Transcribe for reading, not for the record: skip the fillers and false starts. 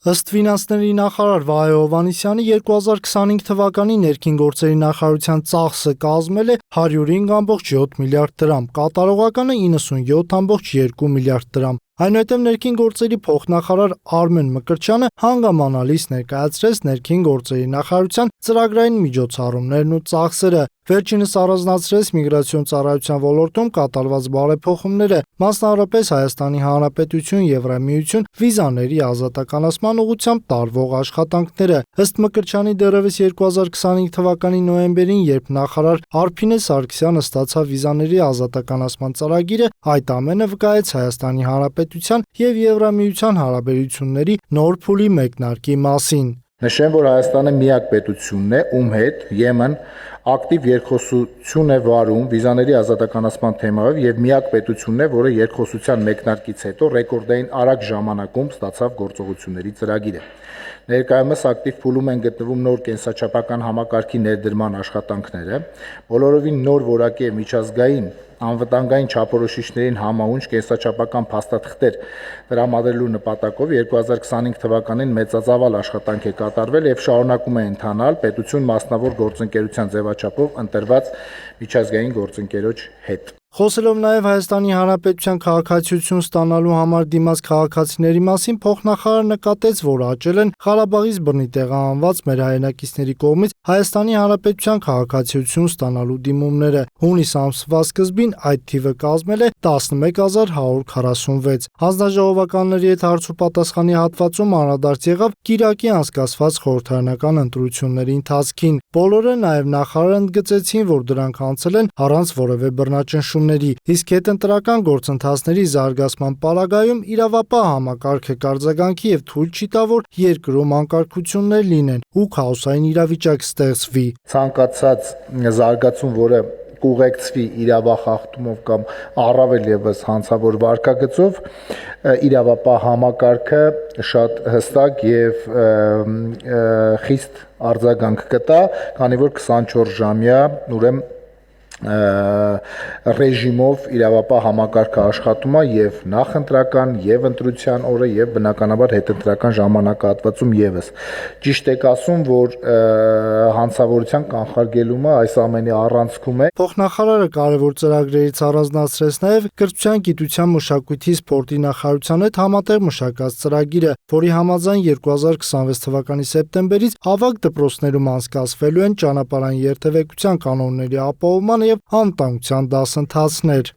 Ըստ ֆինանսների նախարար Վահե Հովհաննիսյանի 2025 թվականի ներքին գործերի նախարարության ծախսը կազմել է 105.7 միլիարդ դրամ, կատարողականը 97.2 միլիարդ դրամ։ Այնուհետև ներքին գործերի փոխնախարար Արմեն Մկրտչյանը հանգամանալից ներկայացրեց ներքին գործերի նախարարության ծրագրային միջոցառումներն ու ծախսերը։ Վերջինս առանձնացրեց միգրացիոն ծառայության ոլորտում կատարված բարեփոխումները, մասնավորապես Հայաստանի Հանրապետություն Եվրամիություն վիզաների ազատականացման ուղղությամբ տարվող աշխատանքները։ Ըստ Մկրտչյանի դեռևս 2025 թվականի նոյեմբերին, երբ նախարար Արփինե Սարգսյանը ստացավ վիզաների ազատականացման ծրագիրը, այդ ամենը վկայեց Հայաստանի Հանրապետության եւ Եվրամիության հարաբերությունների նոր փուլի մեկնարկի մասին։ Նշեմ, որ Հայաստանը միակ պետությունն է, ում հետ Եմեն ակտիվ երկխոսություն է վարում վիզաների ազատականացման թեմայով եւ միակ պետությունն է, որը երկխոսության մեկնարկից հետո ռեկորդային արագ ժամանակում ստացավ գործողությունների ծրագիրը։ Ներկայումս ակտիվ փուլում են գտնվում նոր կենսաչափական համակարգի ներդրման աշխատանքները, բոլորովին նոր որակի միջազգային անվտանգային չափորոշիչներին համահունչ կենսաչափական փաստաթղթեր տրամադրելու նպատակով 2025 թվականին մեծածավալ աշխատանք է կատարվել եւ շարունակում է ընթանալ պետություն մասնավոր գործընկերության ձևաչափով ընտրված միջազգային գործընկերոջ հետ։ Խոսելով նաև Հայաստանի Հանրապետության քաղաքացիություն ստանալու համար դիմաց քաղաքացիների մասին, փոխնախարարը նկատեց, որ աճել են Ղարաբաղից բռնի տեղահանված մեր հայրենակիցների կողմից Հայաստանի Հանրապետության քաղաքացիություն ստանալու դիմումները։ Հունիս ամսվա սկզբին այդ թիվը կազմել է 11146։ Հանձնաժողովականների հետ հարցուպատասխանի հատվածում անդրադարձ եղավ Կիրակի անցկացված խորհրդարանական ընտրությունների ընթացքին։ Բոլորը նաև նախարարը ընդգծեցին, որ դրանք անցել են առանց որևէ բռնաճնշում, իսկ հետընտրական գործընթացների զարգացման պարագայում իրավապահ համակարգը կարձագանքի եւ թույլ չի տա, որ երկրում անկարգություններ լինեն ու քաոսային իրավիճակ ստեղծվի։ Ցանկացած զարգացում, որը կուղեկցվի իրավախախտումով կամ առավել եւս հանցավոր վարքագծով, իրավապահ համակարգը շատ հստակ եւ խիստ արձագանք կտա, քանի որ 24-ժամյա ուրեմն ռեժիմով իրավապահ համակարգը աշխատում է եւ նախընտրական եւ ընտրության օրը եւ բնականաբար հետընտրական ժամանակահատվածում եւս։ Ճիշտ եք ասում, որ հանցավորության կանխարգելումը այս ամենի առանցքում է։ Փոխնախարարը կարևոր ծրագրերից առանձնացրեց նաեւ կրթության, գիտության, մշակույթի, սպորտի նախարարության հետ համատեղ մշակած ծրագիրը, որի համաձայն 2026 թվականի սեպտեմբերից ավագ դպրոցներում անցկացվելու են ճանապարհային երթևեկության կանոնների ապահովման եւ անվտանգության դասընթացներ։